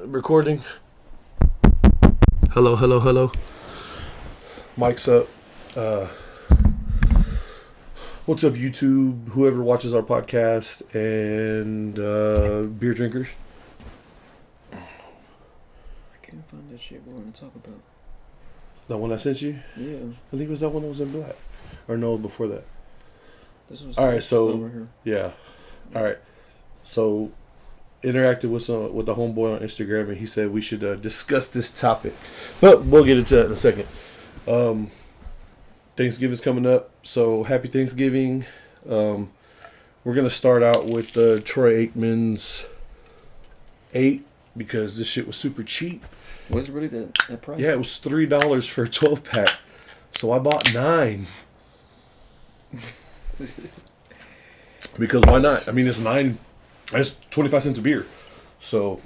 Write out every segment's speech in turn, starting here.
Recording. Hello, hello, hello. Mic's up. What's up, YouTube? Whoever watches our podcast and beer drinkers. I can't find that shit we're going to talk about. That one I sent you? Yeah. I think it was that one that was in black. Or no, before that. This was all right, so over here. Yeah. All right. So interacted with the homeboy on Instagram, and he said we should discuss this topic. But we'll get into that in a second. Thanksgiving's coming up, so happy Thanksgiving. We're gonna start out with Troy Aikman's 8 because this shit was super cheap. Was it really that price? Yeah, it was $3 for a 12-pack. So I bought 9. Because why not? I mean, it's 9. That's 25 cents a beer. So,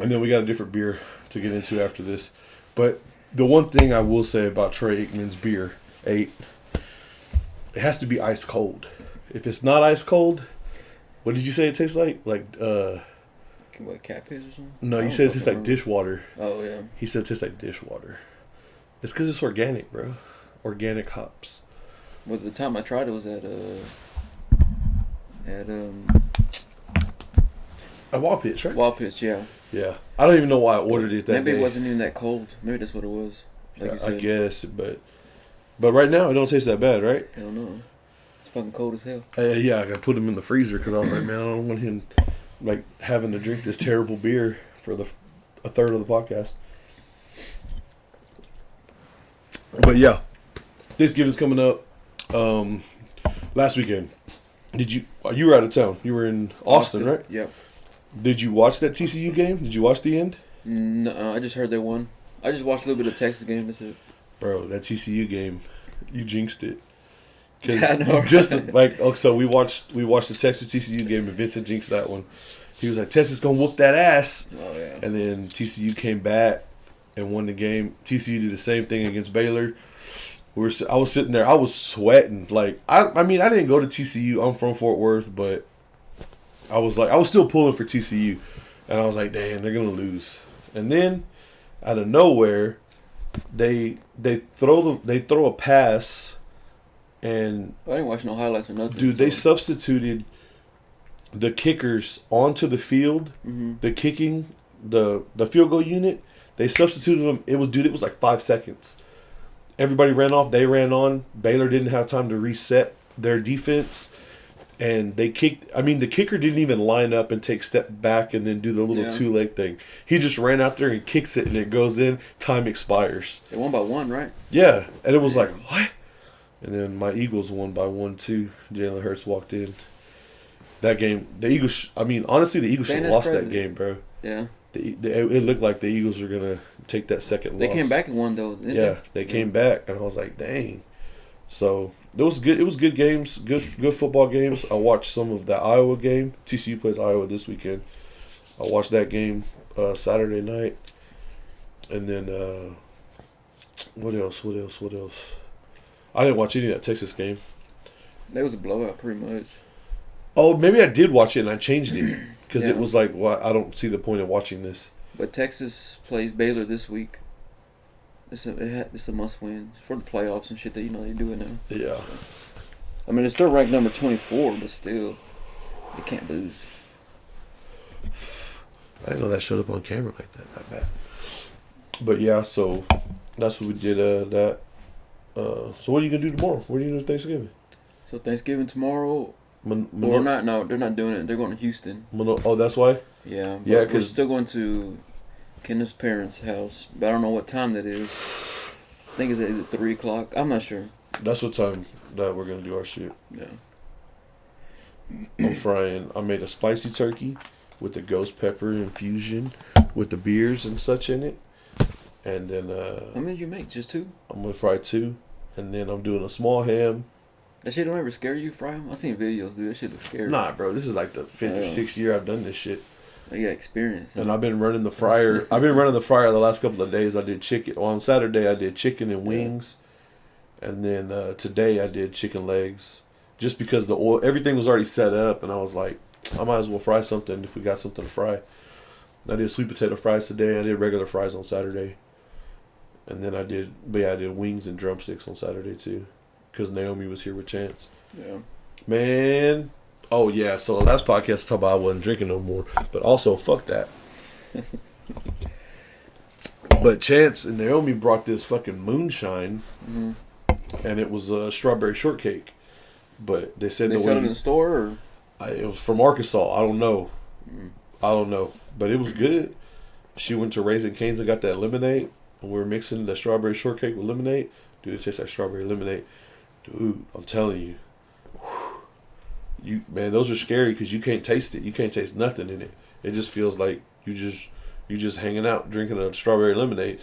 and then we got a different beer to get into after this. But the one thing I will say about Troy Aikman's beer 8, it has to be ice cold. If it's not ice cold, what did you say it tastes like? Like what, cat piss or something? No, you said it tastes like dishwater. Oh yeah. He said it tastes like dishwater. It's because it's organic, bro. Organic hops. Well, the time I tried it was at Wild Pitch, right? Wild Pitch, yeah. Yeah. I don't even know why I ordered it that Maybe day. it wasn't even that cold. Maybe that's what it was. Like Yeah, you said. I guess, but right now it don't taste that bad, right? I don't know. It's fucking cold as hell. Yeah, I got to put him in the freezer because I was like, man, I don't want him like having to drink this terrible beer for a third of the podcast. But yeah, Thanksgiving's coming up. Last weekend, you were out of town? You were in Austin, right? Yeah. Did you watch that TCU game? Did you watch the end? No, I just heard they won. I just watched a little bit of Texas game. That's it. Bro, that TCU game, you jinxed it. Yeah, I know. Just like, so we watched the Texas TCU game, and Vincent jinxed that one. He was like, Texas gonna whoop that ass. Oh yeah. And then TCU came back and won the game. TCU did the same thing against Baylor. I was sitting there, I was sweating. Like I mean, I didn't go to TCU. I'm from Fort Worth, but I was still pulling for TCU, and I was like, damn, they're gonna lose. And then out of nowhere, they throw a pass, and I didn't watch no highlights or nothing. dude, they substituted the kickers onto the field. Mm-hmm. The kicking, the field goal unit, they substituted them. It was like 5 seconds. Everybody ran off. They ran on. Baylor didn't have time to reset their defense, and they kicked. I mean, the kicker didn't even line up and take a step back and then do the little 2-leg thing. He just ran out there and kicks it, and it goes in. Time expires. They won by 1, right? Yeah, and it was like, what? And then my Eagles won by 1 too. Jalen Hurts walked in. That game, the Eagles. I mean, honestly, the Eagles should have lost that game, bro. Yeah. It looked like the Eagles were gonna take that second loss. They came back and won though. Didn't they came back, and I was like, dang. So it was good. It was good games, good football games. I watched some of the Iowa game. TCU plays Iowa this weekend. I watched that game Saturday night, and then what else? I didn't watch any of that Texas game. That was a blowout, pretty much. Oh, maybe I did watch it and I changed it because Yeah. it was like, well, I don't see the point of watching this. But Texas plays Baylor this week. It's a must-win for the playoffs and shit that they do it now. Yeah. I mean, it's still ranked number 24, but still, they can't lose. I didn't know that showed up on camera like that bad. But yeah, so that's what we did. So what are you gonna do tomorrow? What are you gonna do Thanksgiving? So Thanksgiving tomorrow. Or not? No, they're not doing it. They're going to Houston. Oh, that's why. Yeah. But Yeah, we're still going to Kenneth's parents' house, but I don't know what time that is. I think it's either 3:00. I'm not sure. That's what time that we're gonna do our shit. Yeah. I'm frying. I made a spicy turkey with the ghost pepper infusion, with the beers and such in it, and then How many did you make? Just 2? I'm gonna fry 2, and then I'm doing a small ham. That shit don't ever scare you, fry them? I seen videos, dude. That shit looks scary. Nah, bro, this is like the 5th or 6th year I've done this shit. You got experience. And I've been running the fryer. I've been running the fryer the last couple of days. I did chicken. Well, on Saturday, I did chicken and wings. And then today, I did chicken legs. Just because the oil, everything was already set up. And I was like, I might as well fry something if we got something to fry. I did sweet potato fries today. I did regular fries on Saturday. And then I did wings and drumsticks on Saturday too. Because Naomi was here with Chance. Yeah. Man. Oh, yeah. So the last podcast talked about I wasn't drinking no more. But also, fuck that. But Chance and Naomi brought this fucking moonshine. Mm-hmm. And it was a strawberry shortcake. But they said they sell it in the store? Or? It was from Arkansas. I don't know. Mm. I don't know. But it was good. She went to Raising Cane's and got that lemonade. And we were mixing the strawberry shortcake with lemonade. Dude, it tastes like strawberry lemonade. Dude, I'm telling you. Man, those are scary because you can't taste it. You can't taste nothing in it. It just feels like you just hanging out drinking a strawberry lemonade.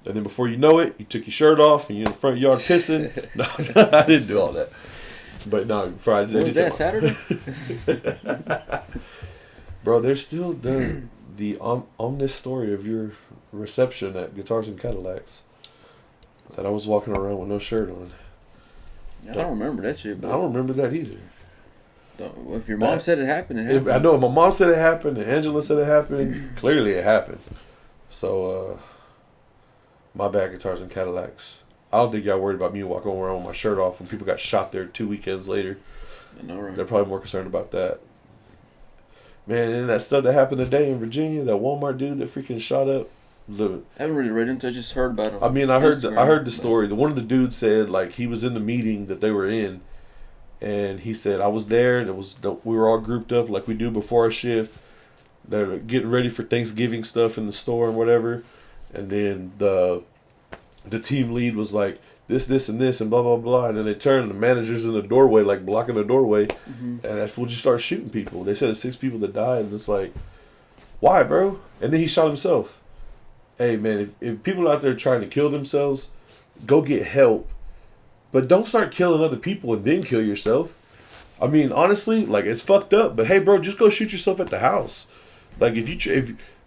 And then before you know it, you took your shirt off and you're in the front yard pissing. No, I didn't do all that. But no, Friday. What was that, Saturday? Bro, there's still the on this story of your reception at Guitars and Cadillacs that I was walking around with no shirt on. I don't remember that shit. But I don't remember that either. If your mom said it happened, it happened. I know my mom said it happened and Angela said it happened. Clearly it happened. So, my bad, Guitars and Cadillacs. I don't think y'all worried about me walking around with my shirt off when people got shot there 2 weekends later. I know, right? They're probably more concerned about that. Man, and that stuff that happened today in Virginia, that Walmart dude that freaking shot up. I haven't really read into it, I just heard about it. I mean, I heard the story. One of the dudes said, like, he was in the meeting that they were in, and he said, I was there, we were all grouped up like we do before our shift. They're getting ready for Thanksgiving stuff in the store and whatever. And then the team lead was like, this, and this, and blah, blah, blah. And then they turned, and the manager's in the doorway, like, blocking the doorway. Mm-hmm. And that fool just started shooting people. They said it's 6 people that died, and it's like, why, bro? And then he shot himself. Hey, man, if people out there trying to kill themselves, go get help. But don't start killing other people and then kill yourself. I mean, honestly, like, it's fucked up. But, hey, bro, just go shoot yourself at the house. Like, if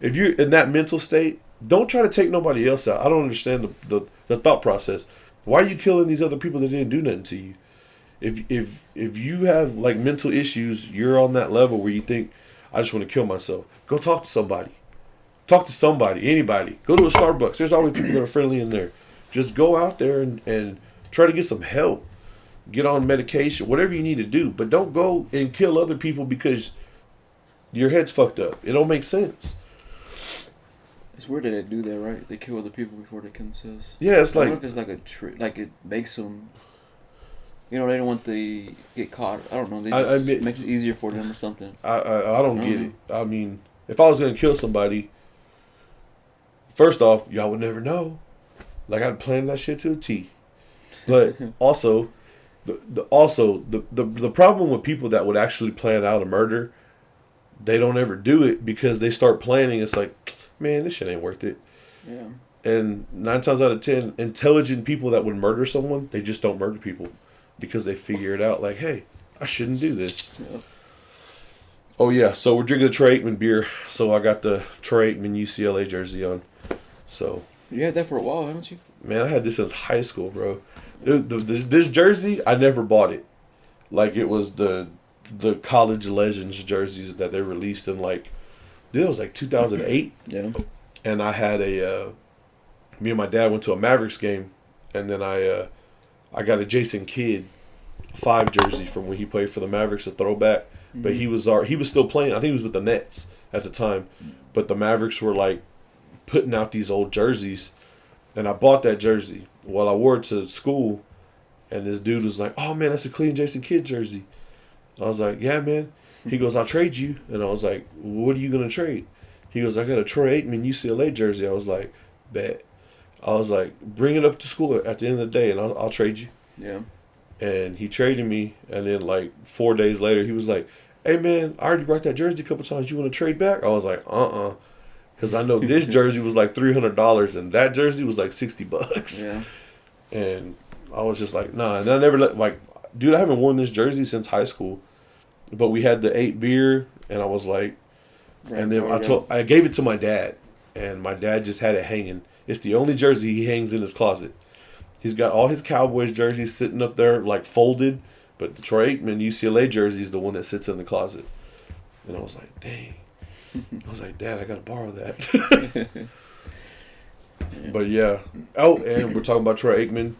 you're in that mental state, don't try to take nobody else out. I don't understand the thought process. Why are you killing these other people that didn't do nothing to you? If you have, like, mental issues, you're on that level where you think, I just want to kill myself. Go talk to somebody. Talk to somebody, anybody. Go to a Starbucks. There's always people that are friendly in there. Just go out there and try to get some help. Get on medication, whatever you need to do. But don't go and kill other people because your head's fucked up. It don't make sense. It's weird that they do that, right? They kill other people before they kill themselves. Yeah, it's like... I don't know if it's like a trick, like it makes them... You know, they don't want to get caught. I don't know. It makes it easier for them or something. I don't get it. I mean, if I was going to kill somebody... First off, y'all would never know. Like, I'd plan that shit to a T. But also, the problem with people that would actually plan out a murder, they don't ever do it because they start planning. It's like, man, this shit ain't worth it. Yeah. And 9 times out of 10, intelligent people that would murder someone, they just don't murder people because they figure it out. Like, hey, I shouldn't do this. Yeah. Oh yeah, so we're drinking the Troy Aikman beer. So I got the Troy Aikman UCLA jersey on. So you had that for a while, haven't you? Man, I had this since high school, bro. This jersey, I never bought it. Like, it was the college legends jerseys that they released in, like, it was like 2008. Yeah. And I had me and my dad went to a Mavericks game, and then I got a Jason Kidd 5 jersey from when he played for the Mavericks, a throwback. Mm-hmm. But he was still playing. I think he was with the Nets at the time. But the Mavericks were, like, putting out these old jerseys, and I bought that jersey. Well, I wore it to school, and this dude was like, oh man, that's a clean Jason Kidd jersey. I was like, yeah, man. He goes, I'll trade you. And I was like, what are you going to trade? He goes, I got a Troy Aikman UCLA jersey. I was like, bet. I was like, bring it up to school at the end of the day, and I'll trade you. Yeah. And he traded me, and then like 4 days later, he was like, hey man, I already brought that jersey a couple times. You want to trade back? I was like, because I know this jersey was like $300 and that jersey was like $60. Yeah. And I was just like, nah. And I never dude, I haven't worn this jersey since high school. But we had the 8 beer, and I was like, right, and then I gave it to my dad, and my dad just had it hanging. It's the only jersey he hangs in his closet. He's got all his Cowboys jerseys sitting up there like folded, but the Troy Aikman UCLA jersey is the one that sits in the closet. And I was like, dang. I was like, Dad, I gotta borrow that. But yeah. Oh, and we're talking about Troy Aikman.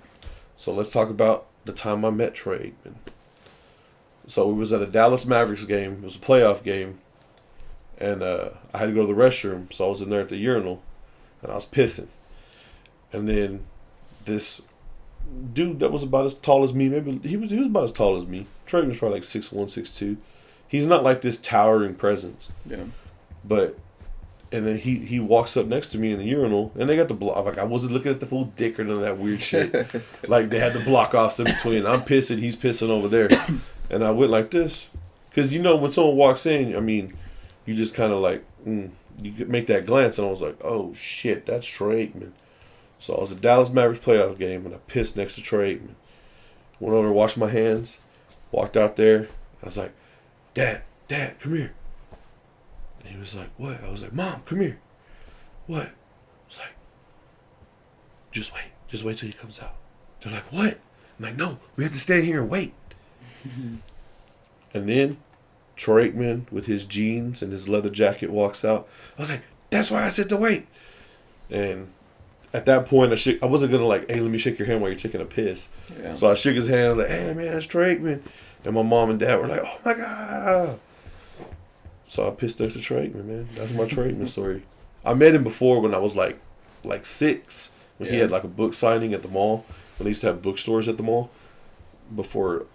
So let's talk about the time I met Troy Aikman. So we was at a Dallas Mavericks game. It was a playoff game. And I had to go to the restroom. So I was in there at the urinal. And I was pissing. And then this dude that was about as tall as me, maybe he was about as tall as me. Troy was probably like 6'1", 6'2". He's not like this towering presence. Yeah. But, and then he walks up next to me in the urinal, and they got the block. Like, I wasn't looking at the full dick or none of that weird shit. Like, they had the block offs in between. I'm pissing, he's pissing over there. And I went like this. Because, you know, when someone walks in, I mean, you just kind of like, you could make that glance, and I was like, oh shit, that's Troy Aikman. So I was at Dallas Mavericks playoff game, and I pissed next to Troy Aikman. Went over, washed my hands, walked out there. I was like, Dad, come here. And he was like, what? I was like, Mom, come here. What? I was like, just wait till he comes out. They're like, what? I'm like, no, we have to stand here and wait. And then Troy Aikman with his jeans and his leather jacket walks out. I was like, that's why I said to wait. And at that point, I wasn't going to like, hey, let me shake your hand while you're taking a piss. Yeah. So I shook his hand. I was like, hey, man, that's Troy Aikman. And my mom and dad were like, oh, my God. So I pissed next to Troy Aikman, man. That's my Troy Aikman story. I met him before when I was like 6. When he had like a book signing at the mall. When they used to have bookstores at the mall. Before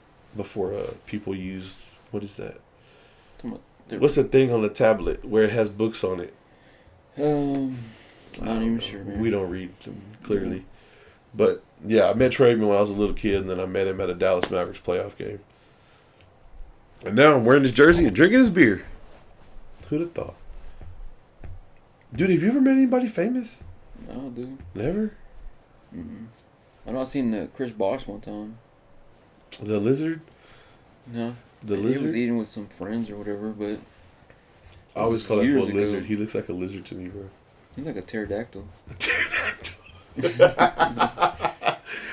people used, what is that? What's the thing on the tablet where it has books on it? I'm not even sure, man. We don't read them clearly. Yeah. But, yeah, I met Troy Aikman when I was a little kid, and then I met him at a Dallas Mavericks playoff game. And now I'm wearing his jersey and drinking his beer. Who'd have thought? Dude, have you ever met anybody famous? No, dude. Never? Mm-mm. I know I seen Chris Bosh one time. The lizard? No. The lizard? He was eating with some friends or whatever, but... I always call that fool a lizard. He looks like a lizard to me, bro. He's like a pterodactyl. A pterodactyl.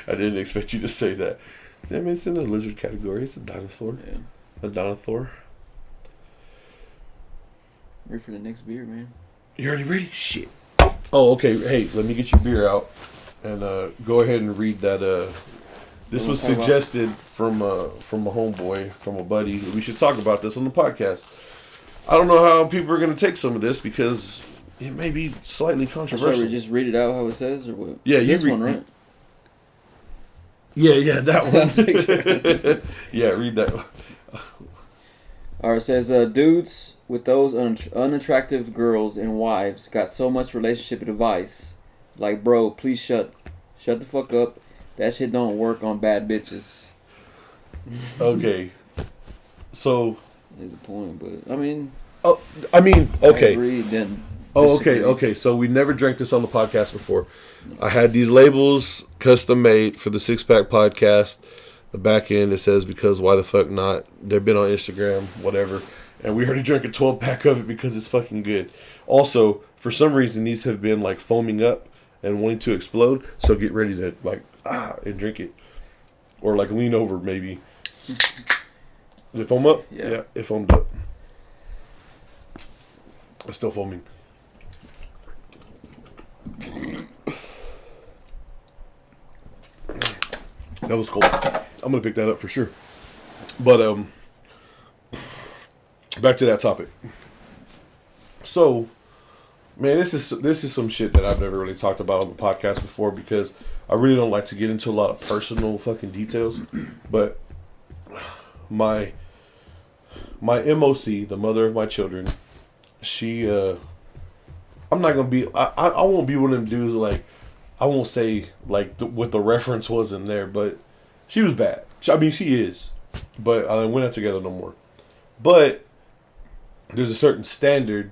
I didn't expect you to say that. Yeah, I mean, it's in the lizard category. It's a dinosaur. Yeah. A dinosaur. Ready for the next beer, man. You already ready? Shit. Oh, okay. Hey, let me get your beer out. And go ahead and read that. This was suggested from a homeboy, from a buddy. We should talk about this on the podcast. I don't know how people are going to take some of this because it may be slightly controversial. Sorry, just read it out how it says, or what? Yeah, this one, right? Yeah, that one. Yeah, read that one. Alright, it says, dudes with those unattractive girls and wives got so much relationship advice. Like, bro, please shut the fuck up. That shit don't work on bad bitches. Okay. So... There's a point, but, I mean... Oh, I mean, okay. I agree, then disagree. Okay. So we never drank this on the podcast before. I had these labels custom made for the Six Pack podcast. The back end, it says, because why the fuck not? They've been on Instagram, whatever. And we already drank a 12-pack of it because it's fucking good. Also, for some reason, these have been, like, foaming up and wanting to explode. So get ready to, like, and drink it. Or, like, lean over, maybe. Did it foam up? Yeah, it foamed up. It's still foaming. That was cold. I'm gonna pick that up for sure. But back to that topic. So, man, this is some shit that I've never really talked about on the podcast before because I really don't like to get into a lot of personal fucking details. But my MOC, the mother of my children, she I'm not gonna be I won't be one of them dudes like I won't say like what the reference was in there, but she was bad. I mean, she is, but we're not together no more. But there's a certain standard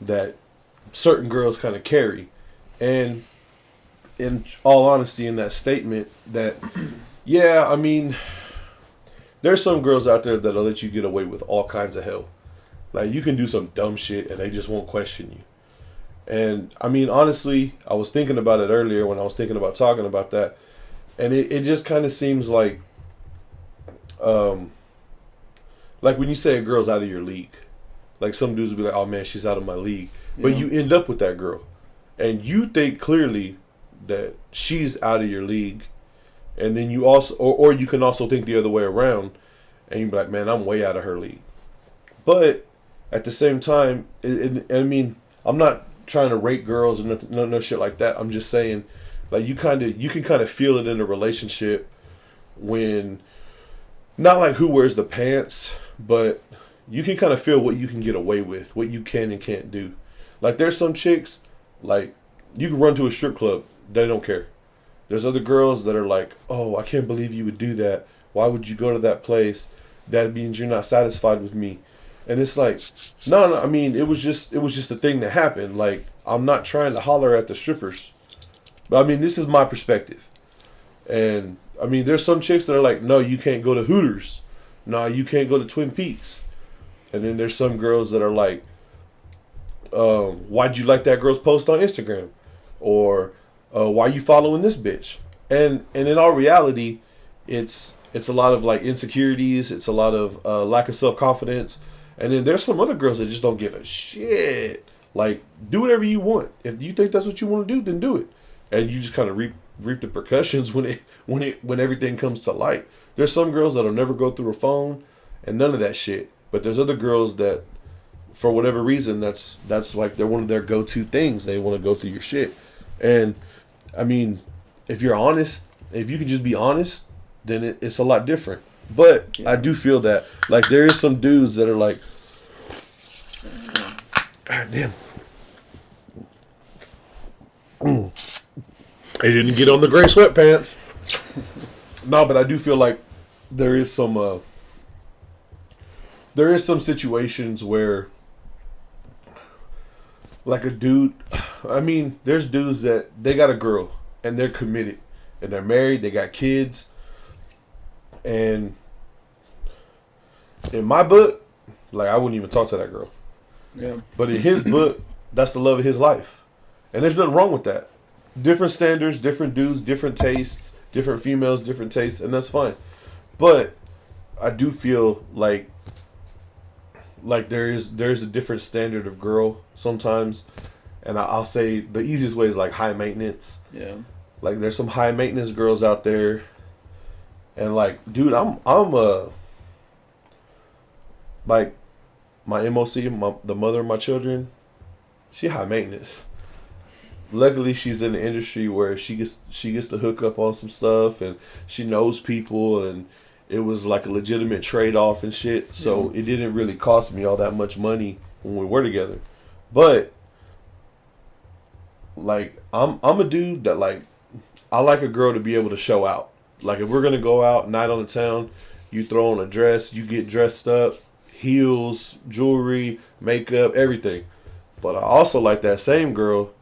that certain girls kind of carry, and in all honesty, in that statement, that yeah, I mean, there's some girls out there that'll let you get away with all kinds of hell. Like you can do some dumb shit and they just won't question you. And, I mean, honestly, I was thinking about it earlier when I was thinking about talking about that. And it just kind of seems like when you say a girl's out of your league. Like some dudes will be like, oh man, she's out of my league. But Yeah. you end up with that girl. And you think clearly that she's out of your league. And then you also, or you can also think the other way around. And you be like, man, I'm way out of her league. But at the same time, I mean, I'm not trying to rate girls and no shit like that. I'm just saying, like you can kind of feel it in a relationship when, not like who wears the pants, but you can kind of feel what you can get away with, what you can and can't do. Like there's some chicks, like you can run to a strip club, they don't care. There's other girls that are like, oh, I can't believe you would do that. Why would you go to that place? That means you're not satisfied with me. And it's like, no, I mean, it was just a thing that happened. Like, I'm not trying to holler at the strippers. But I mean, this is my perspective. And I mean, there's some chicks that are like, no, you can't go to Hooters. No, you can't go to Twin Peaks. And then there's some girls that are like, why'd you like that girl's post on Instagram? Or why you following this bitch? And in all reality, it's a lot of like insecurities. It's a lot of lack of self-confidence. And then there's some other girls that just don't give a shit. Like, do whatever you want. If you think that's what you want to do, then do it. And you just kind of reap the repercussions when everything comes to light. There's some girls that'll never go through a phone and none of that shit. But there's other girls that, for whatever reason, that's like they're one of their go-to things. They want to go through your shit. And I mean, if you're honest, if you can just be honest, then it's a lot different. But I do feel that, like, there is some dudes that are like, God damn. They didn't get on the gray sweatpants. No, but I do feel like there is some situations where, like a dude, I mean, there's dudes that they got a girl and they're committed and they're married, they got kids. And in my book, like, I wouldn't even talk to that girl. Yeah. But in his book, that's the love of his life. And there's nothing wrong with that. Different standards, different dudes, different tastes, different females, different tastes, and that's fine. But I do feel like there's a different standard of girl sometimes. And I'll say the easiest way is like high maintenance. Yeah. Like there's some high maintenance girls out there. And like, dude, I'm like my MOC, the mother of my children, she high maintenance. Luckily, she's in the industry where she gets to hook up on some stuff, and she knows people, and it was like a legitimate trade off and shit. So it didn't really cost me all that much money when we were together. But like, I'm a dude that, like, I like a girl to be able to show out. Like, if we're going to go out, night on the town, you throw on a dress, you get dressed up, heels, jewelry, makeup, everything. But I also like that same girl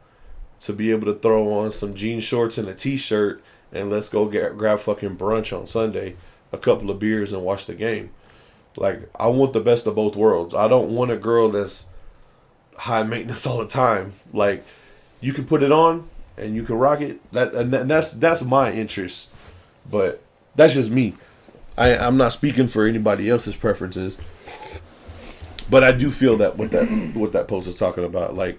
to be able to throw on some jean shorts and a t-shirt and let's go grab fucking brunch on Sunday, a couple of beers, and watch the game. Like, I want the best of both worlds. I don't want a girl that's high maintenance all the time. Like, you can put it on and you can rock it. That's my interest. But that's just me. I'm not speaking for anybody else's preferences. But I do feel that what that post is talking about, like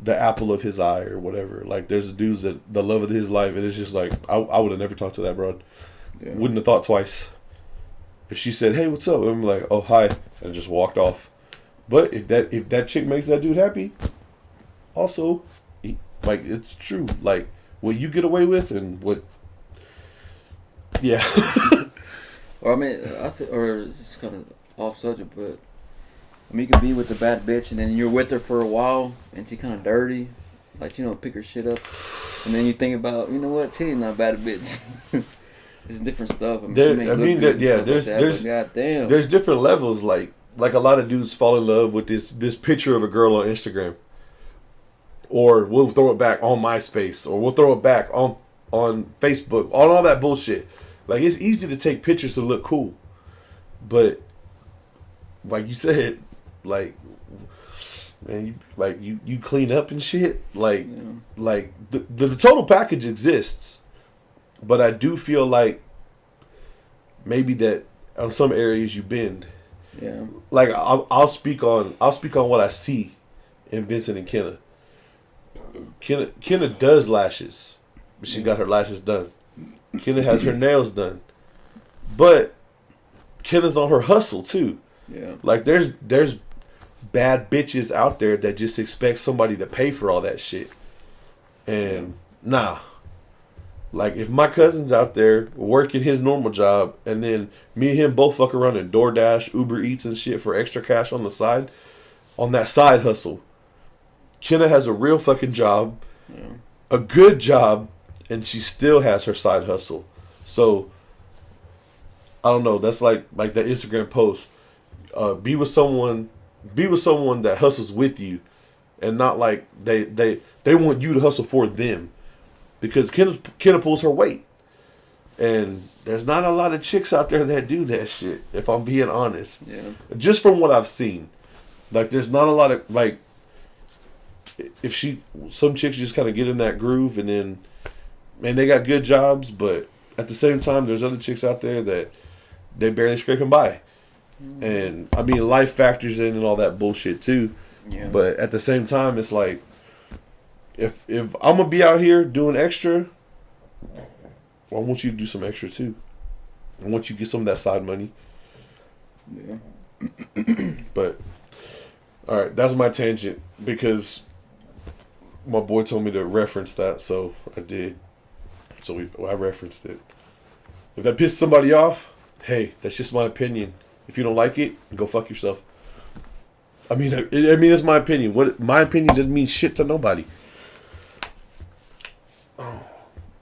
the apple of his eye or whatever. Like, there's dudes that the love of his life, and it's just like, I would have never talked to that broad. Yeah. Wouldn't have thought twice. If she said, "Hey, what's up?" I'm like, "Oh, hi," and just walked off. But if that chick makes that dude happy, also, like, it's true. Like, what you get away with and what, yeah. Or I mean, or it's kind of off subject, but I mean, you can be with a bad bitch and then you're with her for a while and she kind of dirty, like, pick her shit up, and then you think about, you know what, she's not a bad bitch. It's different stuff. There's different levels. Like a lot of dudes fall in love with this picture of a girl on Instagram, or we'll throw it back on MySpace, or we'll throw it back on Facebook, on all that bullshit. Like, it's easy to take pictures to look cool, but like you said, like, man, you clean up and shit. Like, like the total package exists, but I do feel like maybe that on some areas you bend. Yeah. Like I'll speak on what I see in Vincent and Kenna. Kenna does lashes, but she got her lashes done. Kenna has her nails done, but Kenna's on her hustle too. Yeah. Like there's bad bitches out there that just expect somebody to pay for all that shit, and nah. Like, if my cousin's out there working his normal job, and then me and him both fuck around and DoorDash, Uber Eats and shit for extra cash on the side, on that side hustle, Kenna has a real fucking job, a good job, and she still has her side hustle. So, I don't know. That's like that Instagram post. Be with someone that hustles with you, and not like they want you to hustle for them. Because Kenna pulls her weight. And there's not a lot of chicks out there that do that shit, if I'm being honest. Yeah. Just from what I've seen. Like, there's not a lot of, like, some chicks just kind of get in that groove and then, man, they got good jobs, but at the same time, there's other chicks out there that they barely scraping by. And, I mean, life factors in and all that bullshit, too. Yeah. But at the same time, it's like, If I'm gonna be out here doing extra, well, I want you to do some extra too. I want you to get some of that side money. Yeah. But all right, that's my tangent because my boy told me to reference that, so I did. So I referenced it. If that pisses somebody off, hey, that's just my opinion. If you don't like it, go fuck yourself. I mean, it's my opinion. My opinion doesn't mean shit to nobody. Oh,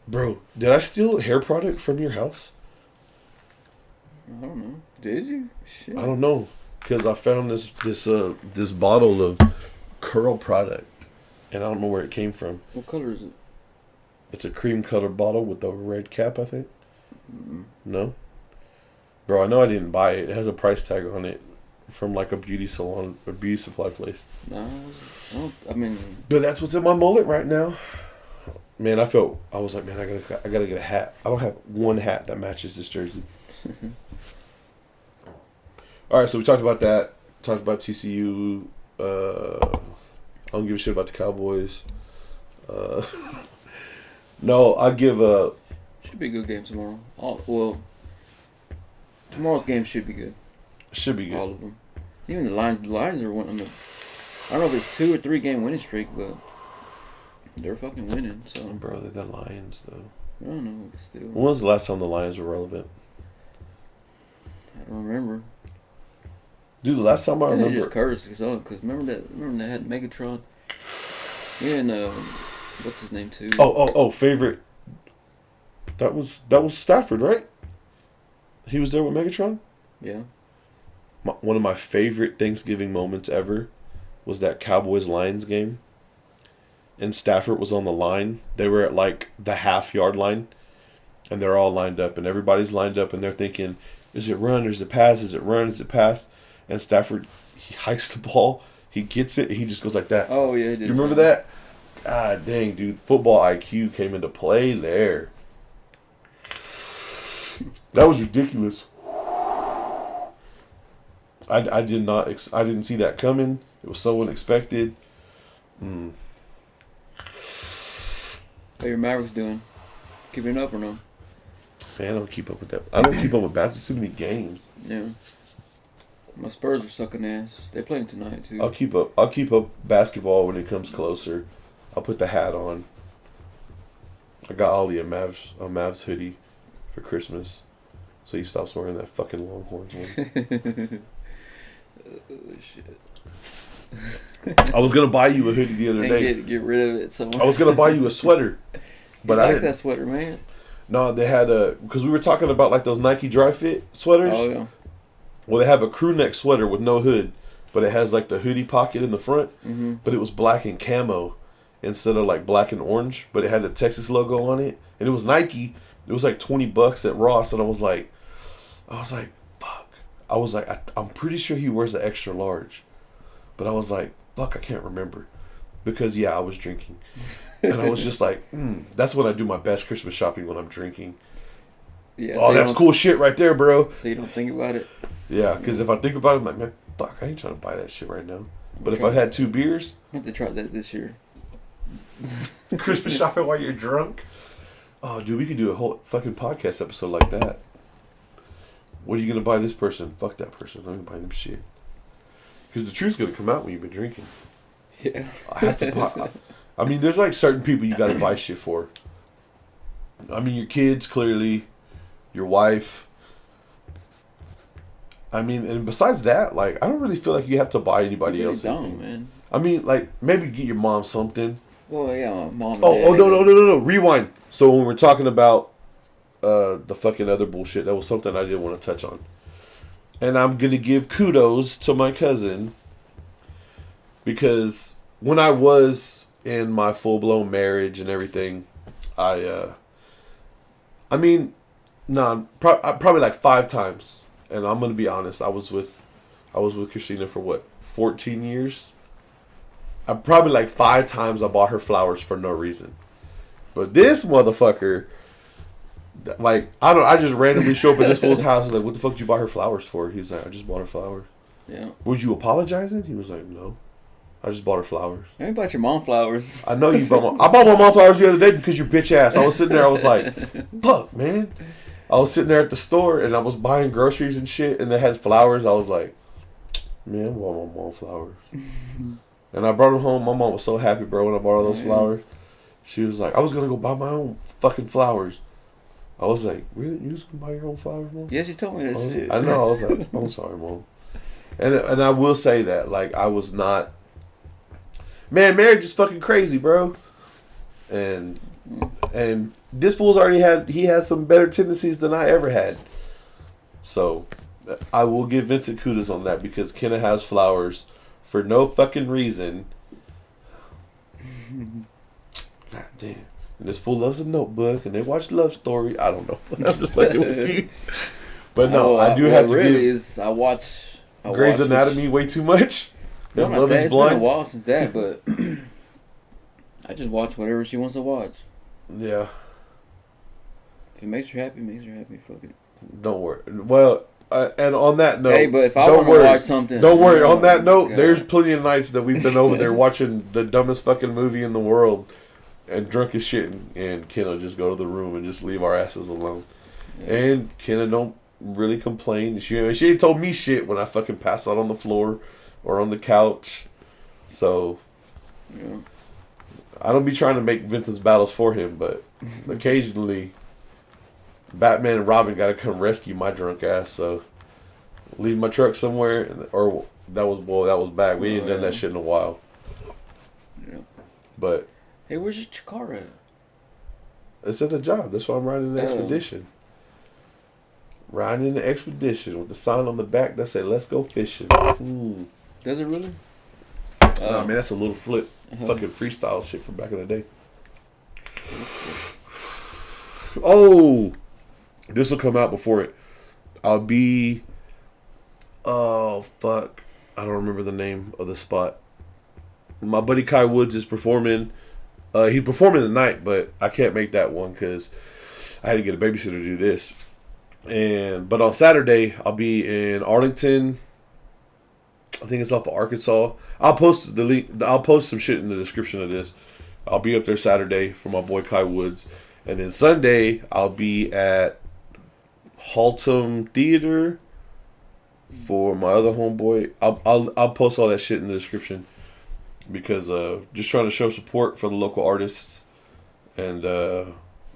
bro, did I steal hair product from your house? I don't know. Did you? Shit. I don't know, because I found this bottle of curl product, and I don't know where it came from. What color is it? It's a cream colored bottle with a red cap, I think. Mm-mm. No? Bro, I know I didn't buy it. It has a price tag on it from like a beauty salon, a beauty supply place. No, I mean... But that's what's in my mullet right now. Man, I was like, man, I gotta get a hat. I don't have one hat that matches this jersey. All right, so we talked about that. Talked about TCU. I don't give a shit about the Cowboys. No, I give a... Should be a good game tomorrow. Tomorrow's game should be good. Should be good. All of them. Even the Lions are winning. I don't know if it's 2 or 3 game winning streak, but they're fucking winning. So, bro, they're the Lions though. I don't know. Still, When was the last time the Lions were relevant? I don't remember. Dude, the last time I remember. They just cursed because remember they had Megatron. Yeah, and what's his name too? Oh, favorite. That was Stafford, right? He was there with Megatron. Yeah. One of my favorite Thanksgiving moments ever was that Cowboys-Lions game. And Stafford was on the line. They were at like the half-yard line. And they're all lined up. And everybody's lined up and they're thinking, is it run or is it pass? Is it run? Is it pass? And Stafford, he hikes the ball. He gets it. And he just goes like that. Oh, yeah, he did. You remember that? God dang, dude. Football IQ came into play there. That was ridiculous. I didn't see that coming. It was so unexpected. How your Mavericks doing? Keeping it up or no? Man, I don't keep up with that. I don't keep up with basketball. Too many games. Yeah. My Spurs are sucking ass. They're playing tonight too. I'll keep up basketball when it comes closer. I'll put the hat on. I got Ollie a Mavs hoodie for Christmas, so he stops wearing that fucking Longhorns one. Oh, shit. I was gonna buy you a hoodie the other day. Get rid of it somewhere. I was gonna buy you a sweater, but I likes didn't. that sweater, man. No, they had because we were talking about like those Nike dry fit sweaters. Oh yeah. Well, they have a crew neck sweater with no hood, but it has like the hoodie pocket in the front. Mm-hmm. But it was black and camo instead of like black and orange. But it had the Texas logo on it, and it was Nike. It was like $20 at Ross, and I was like, fuck. I was like, I'm pretty sure he wears an extra large, but I was like, fuck, I can't remember, because I was drinking, and I was just like, that's when I do my best Christmas shopping, when I'm drinking. Yeah. Oh, that's cool shit right there, bro. So you don't think about it. Yeah, because if I think about it, I'm like, man, fuck, I ain't trying to buy that shit right now. But if I had 2 beers, I have to try that this year. Christmas shopping while you're drunk. Oh, dude, we could do a whole fucking podcast episode like that. What are you gonna buy this person? Fuck that person. I'm gonna buy them shit. Because the truth's gonna come out when you've been drinking. Yeah. I have to buy. I mean, there's like certain people you gotta buy shit for. I mean, your kids, clearly, your wife. I mean, and besides that, like, I don't really feel like you have to buy anybody else anything. Man. I mean, like, maybe get your mom something. Well, yeah, my mom. And Oh, dad, no. Rewind. So when we're talking about the fucking other bullshit, that was something I didn't want to touch on. And I'm gonna give kudos to my cousin because when I was in my full blown marriage and everything, probably like 5 times. And I'm gonna be honest, I was with Christina for what, 14 years. I probably like 5 times I bought her flowers for no reason. But this motherfucker, like, I just randomly show up at this fool's house and like, what the fuck did you buy her flowers for? He's like, I just bought her flowers. Yeah. Would you apologizing? He was like, no. I just bought her flowers. Maybe bought your mom flowers. I know you bought I bought my mom flowers the other day because your bitch ass. I was sitting there, I was like, fuck, man. I was sitting there at the store and I was buying groceries and shit and they had flowers. I was like, man, I bought my mom flowers. And I brought them home. My mom was so happy, bro, when I bought all those flowers. She was like, I was going to go buy my own fucking flowers. I was like, really? You just going to buy your own flowers, Mom? Yeah, she told me that shit. I know. I was like, I'm sorry, Mom. And I will say that, like, I was not... Man, marriage is fucking crazy, bro. And this fool's already he has some better tendencies than I ever had. So, I will give Vincent kudos on that because Kenna has flowers for no fucking reason. God damn. And this fool loves a notebook and they watch Love Story. I don't know. I'm just fucking with you. But no, I do have to give... I watch Grey's Anatomy way too much. No, not that. It's been a while since that, but I just watch whatever she wants to watch. Yeah. If it makes her happy, fuck it. Don't worry. Well, and on that note... Hey, but if I want to watch something... Don't worry. On that note, there's plenty of nights that we've been over there watching the dumbest fucking movie in the world and drunk as shit, and Kenna just go to the room and just leave our asses alone. Yeah. And Kenna don't really complain. She ain't told me shit when I fucking pass out on the floor or on the couch. So... Yeah. I don't be trying to make Vincent's battles for him, but occasionally Batman and Robin got to come rescue my drunk ass. So leave my truck somewhere, that was bad. We ain't done that shit in a while. Yeah. But hey, where's your car at? It's at the job. That's why I'm riding the Expedition. Riding in the Expedition with the sign on the back that say "Let's go fishing." Does it really? Nah, man, that's a little flip. Fucking freestyle shit from back in the day. Oh, this will come out before it. I'll be... Oh, fuck. I don't remember the name of the spot. My buddy Kai Woods is performing. He's performing tonight, but I can't make that one because I had to get a babysitter to do this. But on Saturday, I'll be in Arlington. I think it's off of Arkansas. I'll post the link. I'll post some shit in the description of this. I'll be up there Saturday for my boy Kai Woods, and then Sunday I'll be at Haltom Theater for my other homeboy. I'll post all that shit in the description because just trying to show support for the local artists. And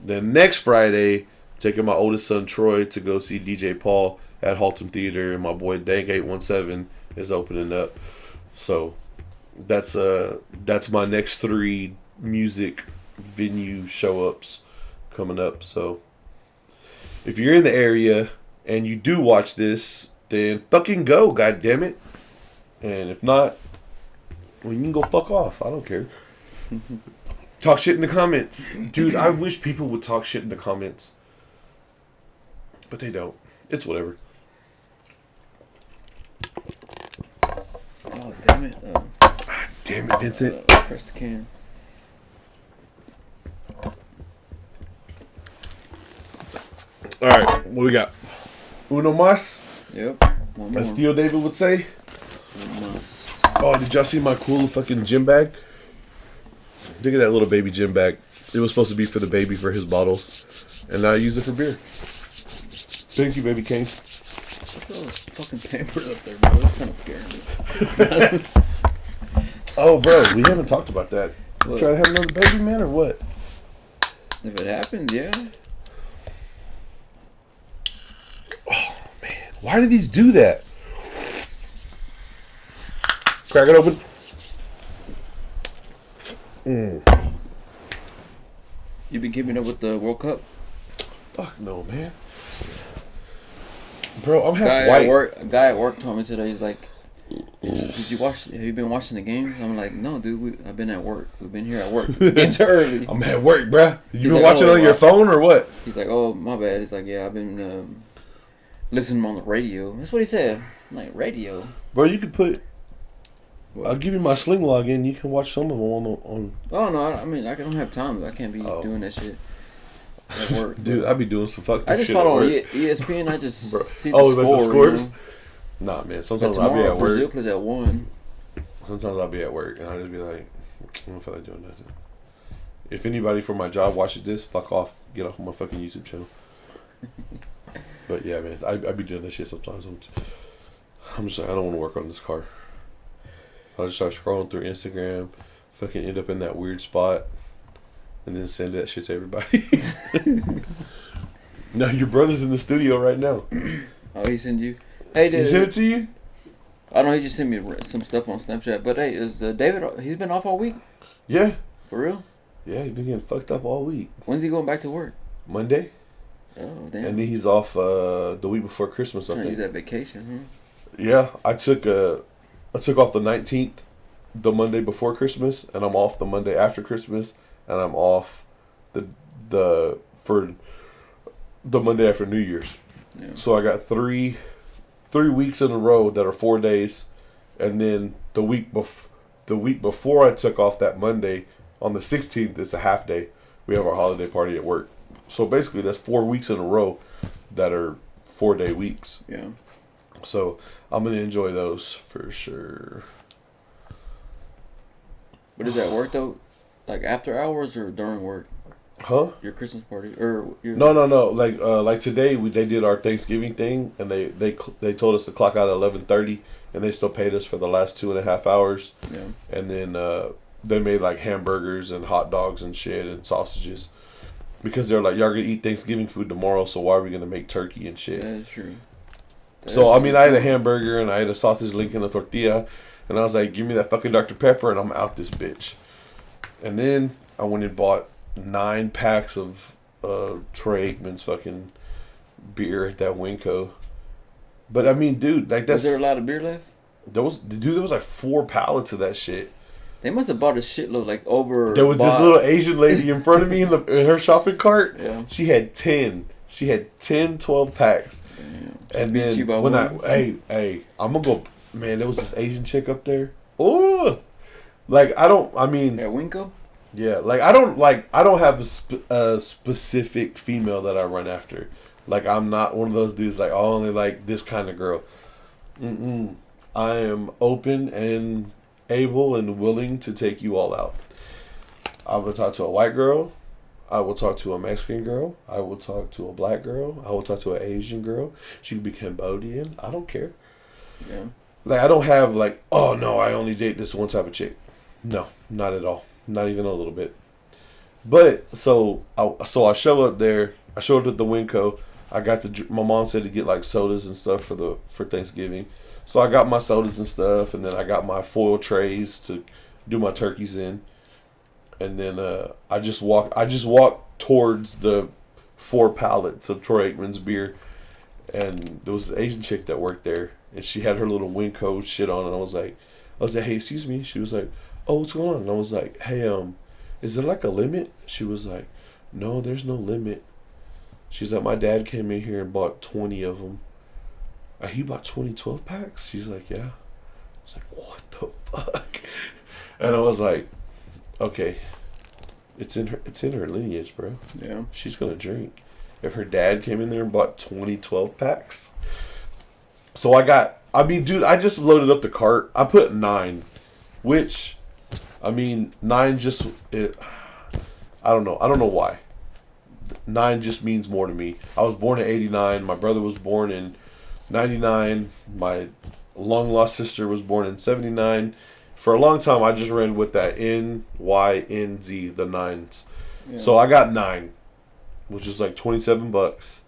then next Friday, taking my oldest son Troy to go see DJ Paul at Haltom Theater, and my boy Dank 817 is opening up. So that's my next 3 music venue show ups coming up. So if you're in the area and you do watch this, then fucking go, goddammit. And if not, well, you can go fuck off. I don't care. Talk shit in the comments. Dude, I wish people would talk shit in the comments. But they don't. It's whatever. Oh, damn it. Damn it, Vincent. Press the can. All right, what we got? Uno mas, Yep. One more. as Theo David would say. Uno mas. Oh, did y'all see my cool fucking gym bag? Look at that little baby gym bag. It was supposed to be for the baby for his bottles, and now I use it for beer. Thank you, baby King. Those fucking pampers up there, bro. That's kind of scaring me. Oh, bro, we haven't talked about that. What? Try to have another baby, man, or what? If it happens, yeah. Oh, man. Why do these do that? Crack it open. You been keeping up with the World Cup? Fuck no, man. Bro, I'm half Guy white. A guy at work told me today, he's like, did you watch, have you been watching the games? I'm like, no, dude, I've been at work. We've been here at work. Games are early. I'm at work, bruh. You been like, watching on your phone or what? He's like, oh, my bad. He's like, yeah, I've been listening on the radio. That's what he said. I'm like, radio? Bro, you could put... What? I'll give you my Sling login. You can watch some of them on... Oh, no, I mean, I don't have time. I can't be doing that shit at work. Dude, I be doing some fucked up I just shit follow at on work. ESPN. I just see the Oh, score. like the scores? You know? Nah, man. But Sometimes I'll be tomorrow, at Brazil work. plays at 1. Sometimes I'll be at work and I'll just be like, I don't feel like doing nothing. If anybody from my job watches this, fuck off. Get off my fucking YouTube channel. But yeah, man, I be doing that shit sometimes. I'm just like, I don't want to work on this car. I'll just start scrolling through Instagram, fucking end up in that weird spot, and then send that shit to everybody. No, your brother's in the studio right now. Oh, he sent you? Hey, He sent it to you? I don't know, he just sent me some stuff on Snapchat. But hey, is David, he's been off all week? Yeah. For real? Yeah, he's been getting fucked up all week. When's he going back to work? Monday. Oh, damn. And then he's off the week before Christmas, I think. He's at vacation, Yeah, I took off the 19th, the Monday before Christmas, and I'm off the Monday after Christmas, and I'm off for the Monday after New Year's. Yeah. So I got three weeks in a row that are 4 days, and then the week before I took off that Monday on the 16th, it's a half day. We have our holiday party at work. So basically, that's 4 weeks in a row that are 4-day weeks. Yeah. So I'm gonna enjoy those for sure. But does that work though? Like after hours or during work? Huh? Your Christmas party or your... No. Like today, they did our Thanksgiving thing, and they told us to clock out at 11:30, and they still paid us for the last 2.5 hours. Yeah. And then they made like hamburgers and hot dogs and shit and sausages, because they're like, y'all gonna eat Thanksgiving food tomorrow, so why are we gonna make turkey and shit? That's true. So I mean, I had a hamburger and I had a sausage link and a tortilla, and I was like, give me that fucking Dr. Pepper, and I'm out this bitch. And then I went and bought 9 packs of Troy Aikman's fucking beer at that Winco. But I mean, dude, like that's... Was there a lot of beer left? There was like 4 pallets of that shit. They must have bought a shitload, like over... There was this little Asian lady in front of me in her shopping cart. Yeah. She had 10. She had 10, 12 packs. Damn. And then when I'm gonna go, man, there was this Asian chick up there. Oh, like At Winco? Yeah, like I don't have a specific female that I run after. Like I'm not one of those dudes like I only like this kind of girl. I am open and able and willing to take you all out. I will talk to a white girl. I will talk to a Mexican girl. I will talk to a black girl. I will talk to an Asian girl. She could be Cambodian. I don't care. Yeah. Like I don't have like, oh no, I only date this one type of chick. No, not at all. Not even a little bit. But so I show up there. I showed up at the Winco. I got my mom said to get like sodas and stuff for Thanksgiving. So I got my sodas and stuff, and then I got my foil trays to do my turkeys in. And then I just walked towards the 4 pallets of Troy Aikman's beer, and there was an Asian chick that worked there, and she had her little Winco shit on, and I was like, hey, excuse me. She was like, oh, what's going on? And I was like, hey, is there like a limit? She was like, no, there's no limit. She's like, my dad came in here and bought 20 of them. He bought 20 12 packs? She's like, yeah. I was like, what the fuck? And I was like, okay, it's in her lineage, bro. Yeah. She's gonna drink. if her dad came in there and bought 20 12-packs. So dude, I just loaded up the cart. I put 9, which, 9 just, I don't know. I don't know why. 9 just means more to me. I was born in 89. My brother was born in 99. My long-lost sister was born in 79. For a long time, I just ran with that NYNZ, the 9s. Yeah. So I got 9, which is like $27.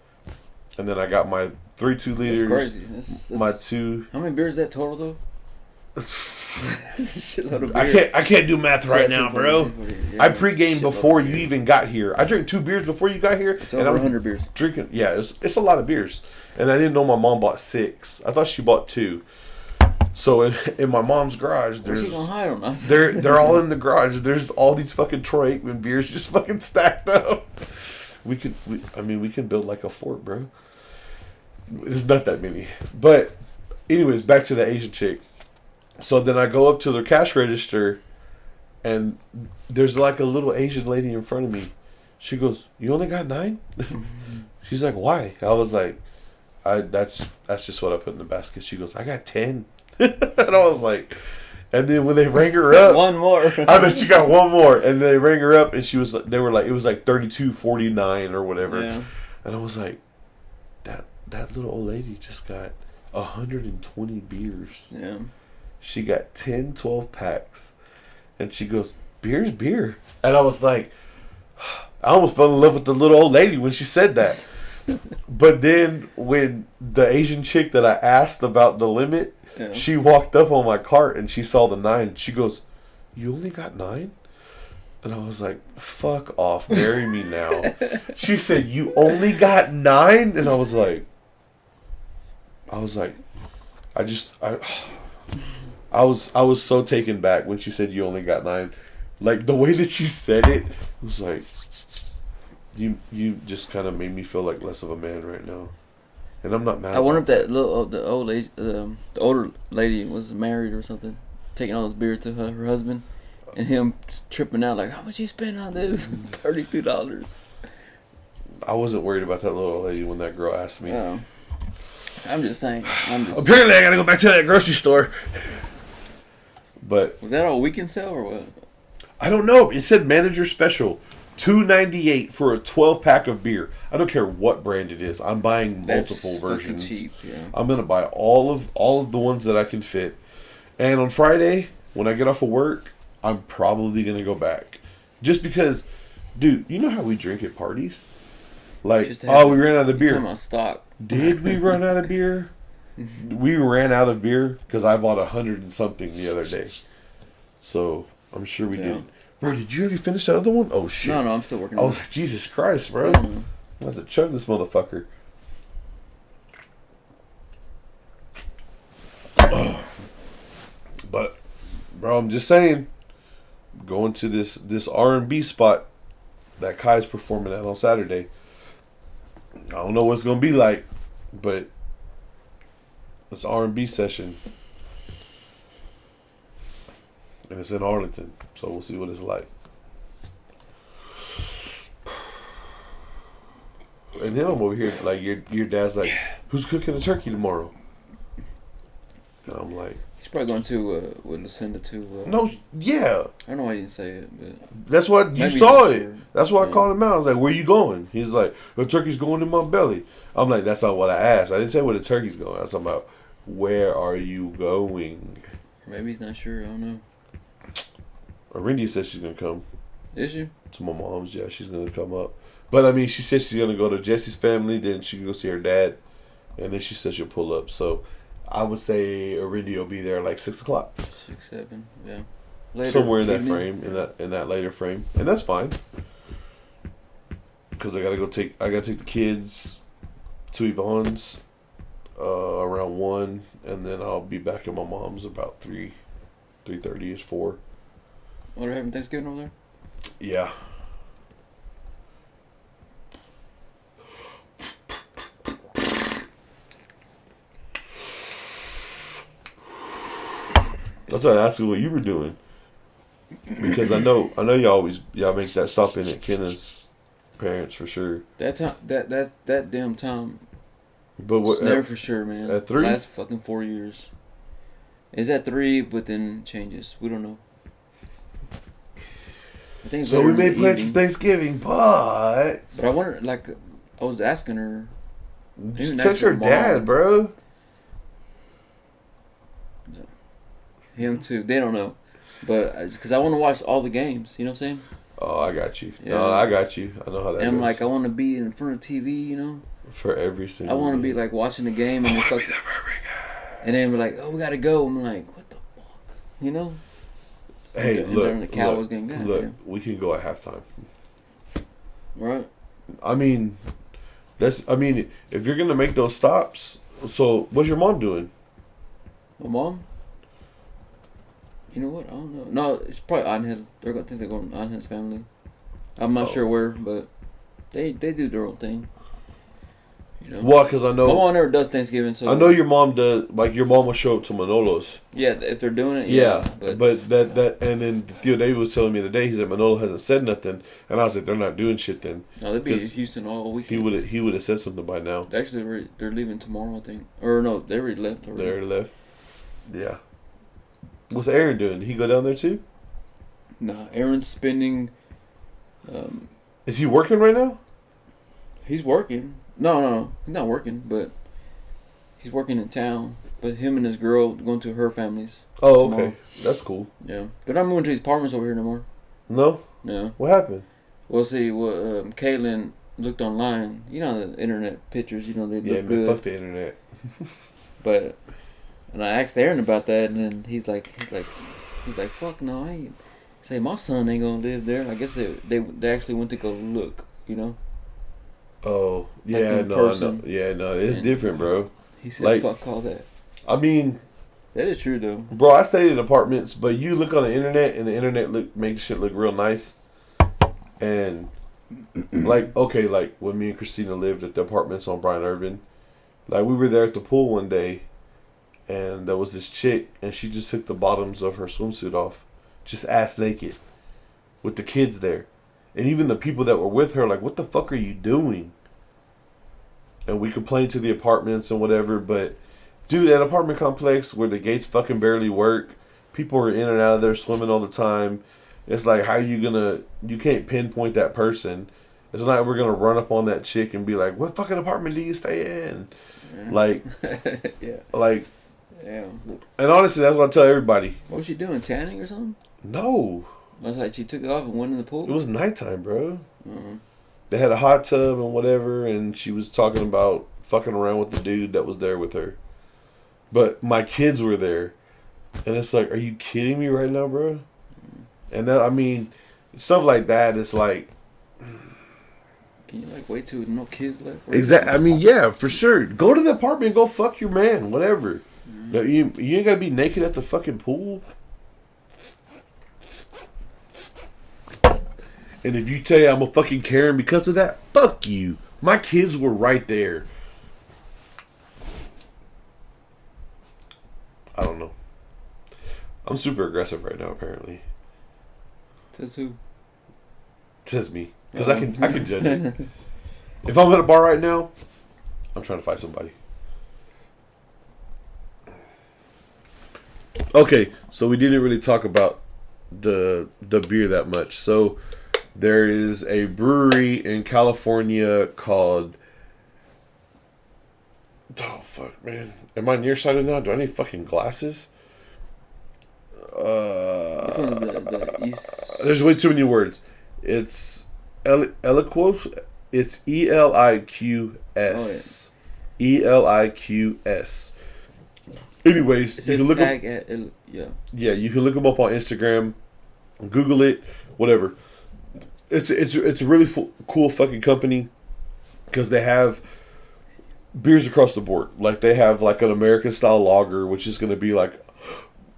And then I got my 3 2-liters. That's crazy. That's, my 2. How many beers is that total, though? That's a shitload of beer. I can't do math right now, bro. I pre-gamed before you even got here. I drank 2 beers before you got here. It's over 100 beers. Drinking, yeah, it's a lot of beers. And I didn't know my mom bought 6. I thought she bought 2. So in my mom's garage, where's she gonna hide them? They're all in the garage. There's all these fucking Troy Aikman beers just fucking stacked up. We can build like a fort, bro. It's not that many. But anyways, back to the Asian chick. So then I go up to the cash register, and there's like a little Asian lady in front of me. She goes, "You only got 9?" She's like, "Why?" I was like, that's just what I put in the basket." She goes, "I got 10." And I was like, and then when they rang her up, one more. I bet she got one more, and they rang her up, and they were like, it was like 32.49 or whatever. Yeah. And I was like, that little old lady just got 120 beers. Yeah. She got 10 12-packs, and she goes, "Beer's beer." And I was like, I almost fell in love with the little old lady when she said that. But then when the Asian chick that I asked about the limit, yeah, she walked up on my cart and she saw the 9. She goes, "You only got 9?" And I was like, "Fuck off, marry me now." She said, "You only got 9?" And I was like, I was so taken back when she said you only got 9. Like the way that she said it was like, you just kind of made me feel like less of a man right now, and I'm not mad. I wonder if that the older lady was married or something, taking all this beer to her husband, and him tripping out like, "How much you spend on this?" $32. I wasn't worried about that little lady when that girl asked me. Oh. I'm just saying. Apparently, I gotta go back to that grocery store. But was that all weekend sale or what? I don't know. It said manager special, $2.98 for a 12-pack of beer. I don't care what brand it is. I'm buying multiple versions. Cheap, yeah. I'm gonna buy all of the ones that I can fit. And on Friday, when I get off of work, I'm probably gonna go back, just because, dude. You know how we drink at parties? Like, we ran out of beer. Talking about stock. Did we run out of beer? We ran out of beer because I bought 100 and something the other day. So I'm sure we did. Bro, did you already finish that other one? Oh shit! No, I'm still working. I was like, Jesus Christ, bro! I have to chug this motherfucker. But, bro, I'm just saying, going to this R&B spot that Kai's performing at on Saturday. I don't know what it's gonna be like, but it's R&B session, and it's in Arlington, so we'll see what it's like. And then I'm over here like your dad's like, "Who's cooking the turkey tomorrow?" And I'm like, he's probably going to Lucinda too. No, yeah. I don't know why he didn't say it, but that's what you saw it. Sure. That's why I called him out. I was like, "Where you going?" He's like, "The turkey's going in my belly." I'm like, "That's not what I asked. I didn't say where the turkey's going. I was talking about where are you going." Maybe he's not sure. I don't know. Arindia says she's gonna come. Is she? To my mom's, yeah, she's gonna come up. But I mean, she said she's gonna go to Jesse's family, then she can go see her dad, and then she said she'll pull up. So I would say Arindia will be there like 6 o'clock. 6, 7, yeah. Later, somewhere in that frame, in that later frame, and that's fine. Because I gotta take the kids to Yvonne's around 1, and then I'll be back at my mom's about 3:30 ish 4. What are having Thanksgiving over there? Yeah. That's why I asked you what you were doing, because I know y'all make that stop in at Kenna's parents for sure. That time, that damn time. But what? It's never for sure, man. At 3? Last fucking 4 years. It's at 3, but then changes. We don't know. I think so we made plans for Thanksgiving, but I wonder, like, I was asking her. Just text her dad, bro. No. Him too. They don't know, but because I want to watch all the games. You know what I'm saying? Oh, I got you. Yeah. No, I got you. I know how that and I'm goes. like, I want to be in front of TV. You know. For every single. I want to be like watching the game and and then be like, oh, we gotta go. I'm like, what the fuck? You know? Hey, during the Cowboys game. Look, we can go at halftime. Right. I mean, if you're gonna make those stops, so what's your mom doing? My mom? You know what? I don't know. No, it's probably Anhel. I think they're going to Anhel's family. I'm not sure where, but they do their own thing. You know? Well, because I know my mom never does Thanksgiving, so I know your mom does. Like your mom will show up to Manolo's. Yeah, if they're doing it. Yeah, but that and then Theo David was telling me today. He said Manolo hasn't said nothing, and I was like, they're not doing shit then. No, they'd be in Houston all weekend. He would have said something by now. Actually, they're leaving tomorrow, I think. Or no, they already left. They already left. Yeah. What's Aaron doing? Did he go down there too? Nah, Aaron's spending. Is he working right now? He's working. No, he's not working, but he's working in town. But him and his girl going to her families. Oh, tomorrow. okay. That's cool. Yeah. They're not moving to these apartments over here no more. No? No. What happened? Well, see, Caitlin looked online. You know the internet pictures, they look good. Fuck the internet. And I asked Aaron about that, and then he's like, fuck no, I ain't. Say my son ain't gonna live there. I guess they actually went to go look, Oh, like yeah, in no, person. yeah, no, it's different, bro. He said, fuck all that. I mean, that is true though, bro. I stayed in apartments, but you look on the internet, and the internet makes shit look real nice. And like when me and Christina lived at the apartments on Bryan Irvin, like we were there at the pool one day, and there was this chick, and she just took the bottoms of her swimsuit off, just ass naked, with the kids there. And even the people that were with her, like, what the fuck are you doing? And we complained to the apartments and whatever, but, dude, that apartment complex where the gates fucking barely work, people are in and out of there swimming all the time. It's like, how are you you can't pinpoint that person. It's not like we're gonna run up on that chick and be like, what fucking apartment do you stay in? Yeah. Like, yeah. Like, yeah. And honestly, that's what I tell everybody. What was she doing, tanning or something? No. I was like, she took it off and went in the pool? It was nighttime, bro. Mm-hmm. They had a hot tub and whatever, and she was talking about fucking around with the dude that was there with her. But my kids were there. And it's like, are you kidding me right now, bro? Mm-hmm. And that, I mean, stuff like that is like... Can you, wait till no kids left? Exactly. I mean, yeah, for sure. Go to the apartment and go fuck your man, whatever. Mm-hmm. You ain't gotta be naked at the fucking pool. And if you tell you I'm a fucking Karen because of that, fuck you. My kids were right there. I don't know. I'm super aggressive right now, apparently. Says who? Says me. Because I can judge it. If I'm at a bar right now, I'm trying to fight somebody. Okay, so we didn't really talk about the beer that much. So there is a brewery in California called... Oh, fuck, man. Am I nearsighted now? Do I need fucking glasses? The East... There's way too many words. It's Eliquos. It's ELIQS. Oh, yeah. ELIQS. Anyways, you can look up. Yeah, you can look them up on Instagram, Google it, whatever. It's a really cool fucking company because they have beers across the board. Like they have like an American style lager, which is going to be like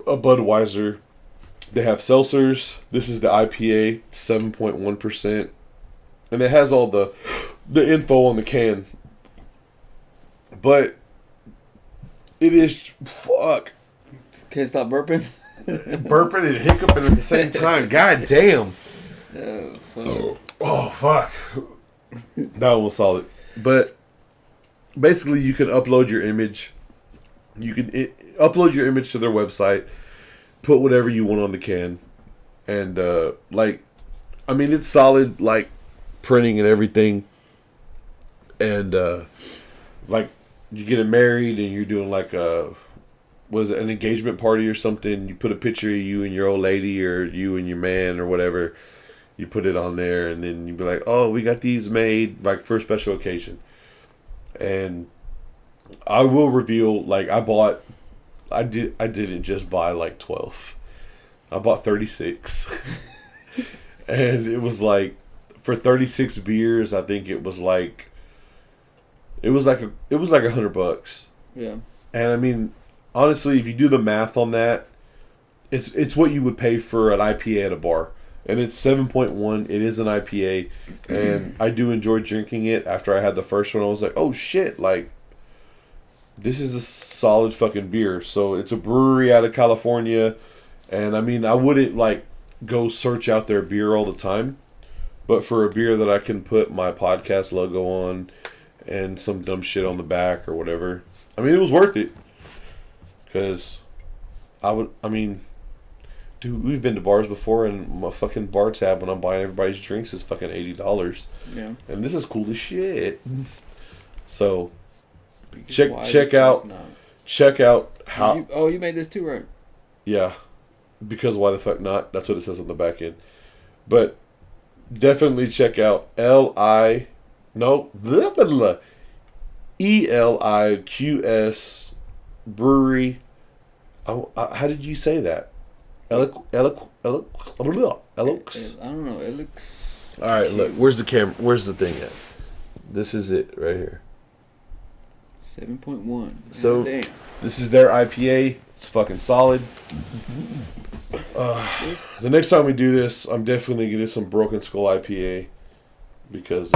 a Budweiser. They have seltzers. This is the IPA, 7.1%, and it has all the info on the can. But it is fuck. Can't stop burping. Burping and hiccuping at the same time. God damn. Oh fuck. Oh fuck. That one was solid. But basically, you can upload your image. You can upload your image to their website, put whatever you want on the can, and it's solid, like printing and everything. And like you get married and you're doing like an engagement party or something. You put a picture of you and your old lady or you and your man or whatever. You put it on there, and then you be like, "Oh, we got these made like for a special occasion." And I will reveal, like I didn't just buy like 12. I bought 36, and it was like for 36 beers. I think it was like $100. Yeah. And I mean, honestly, if you do the math on that, it's what you would pay for an IPA at a bar. And it's 7.1. It is an IPA. And I do enjoy drinking it. After I had the first one, I was like, oh shit, like, this is a solid fucking beer. So it's a brewery out of California. And I mean, I wouldn't like go search out their beer all the time. But for a beer that I can put my podcast logo on and some dumb shit on the back or whatever, I mean, it was worth it. Because dude, we've been to bars before, and my fucking bar tab when I'm buying everybody's drinks is fucking $80. Yeah. And this is cool as shit. So, check out how. You made this too, right? Yeah, because why the fuck not? That's what it says on the back end. But definitely check out ELIQS Brewery. How did you say that? I don't know. It looks. All right, look. Where's the camera? Where's the thing at? This is it right here. 7.1. So this is their IPA. It's fucking solid. The next time we do this, I'm definitely gonna get some Broken Skull IPA because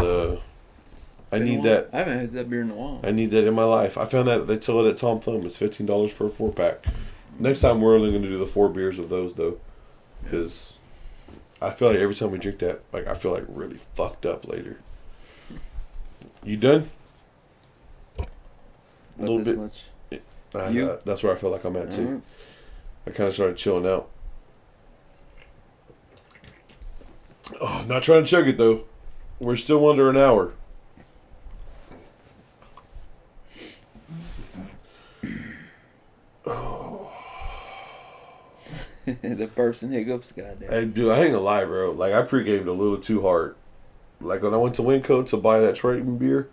I need that. I haven't had that beer in a while. I need that in my life. I found that they sell it at Tom Thumb. It's $15 for a 4-pack. Next time we're only going to do the 4 beers of those though, because I feel like every time we drink that, like I feel like really fucked up later. You done? A little bit. Much. That's where I feel like I'm at too. Right. I kind of started chilling out. Oh, not trying to chug it though. We're still under an hour. The person hiccups, goddamn. Hey, dude, I ain't gonna lie, bro. Like, I pre-gamed a little too hard. Like, when I went to Winco to buy that Triton beer.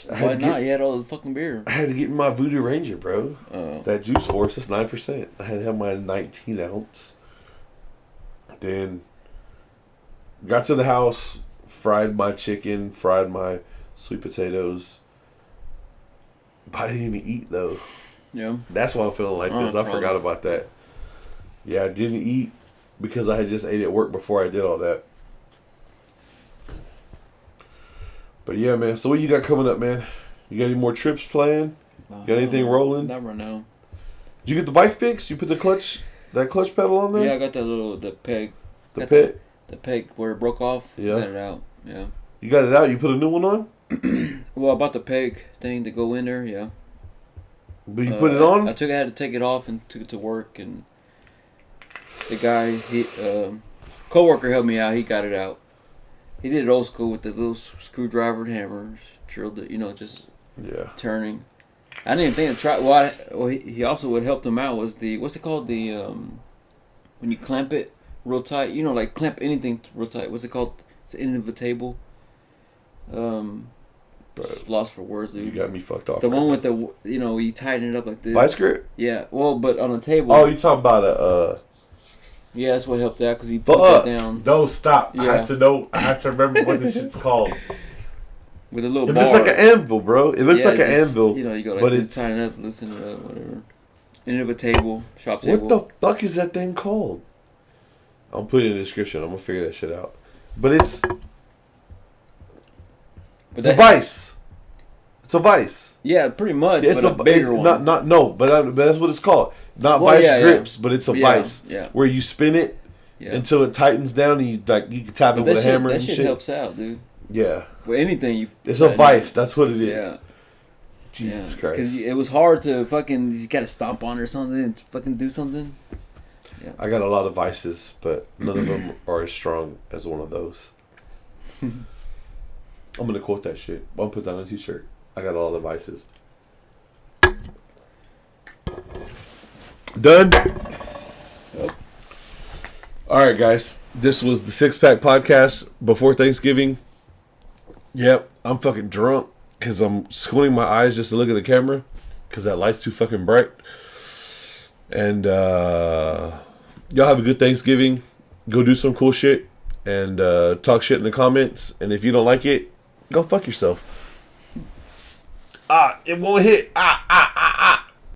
Why not? You had all the fucking beer. I had to get my Voodoo Ranger, bro. Oh. That Juice Force is 9%. I had to have my 19 ounce. Then, got to the house, fried my chicken, fried my sweet potatoes. But I didn't even eat, though. Yeah. That's why I'm feeling like this. I forgot about that. Yeah, I didn't eat because I had just ate at work before I did all that. But yeah, man. So what you got coming up, man? You got any more trips planned? You got anything rolling? Not right now. Did you get the bike fixed? You put that clutch pedal on there? Yeah, I got the peg. The peg where it broke off. Yeah. Got it out. Yeah. You got it out? You put a new one on? Well, I bought the peg thing to go in there. Yeah. But you put it on? I had to take it off and took it to work, and the guy, coworker helped me out. He got it out. He did it old school with the little screwdriver and hammer, drilled it, just turning. I didn't even think to try. Well, he also what helped him out was what's it called, when you clamp it real tight, like clamp anything real tight. What's it called? It's the end of a table. Lost for words, dude. You got me fucked off. The one with the, you tighten it up like this. Vice grip? Yeah. Well, but on a table. Oh, you talking about a. Yeah, that's what helped out because he put that down. No, stop. Yeah. I have to remember what this shit's called. With a little It bar. looks like an anvil, bro. It looks like an anvil. You go like this, tighten it up, loosen it up, whatever. End of a table, shop table. What the fuck is that thing called? I'll put it in the description. I'm going to figure that shit out. But it's... a vice. It's a vice. Yeah, pretty much. It's but a bigger one. But that's what it's called. Not vice grips, but it's a vice. Yeah. Where you spin it until it tightens down and you can tap it with a hammer and shit. That shit helps out, dude. Yeah. With anything you. It's a vice. That's what it is. Yeah. Jesus Christ. Because it was hard to fucking. You gotta stomp on it or something and fucking do something. Yeah. I got a lot of vices, but none of them are as strong as one of those. I'm gonna quote that shit. I'm gonna put that on a t-shirt. I got a lot of vices. Done? Yep. Alright, guys. This was the Six Pack Podcast before Thanksgiving. Yep, I'm fucking drunk because I'm squinting my eyes just to look at the camera because that light's too fucking bright. And y'all have a good Thanksgiving. Go do some cool shit and talk shit in the comments. And if you don't like it, go fuck yourself. It won't hit.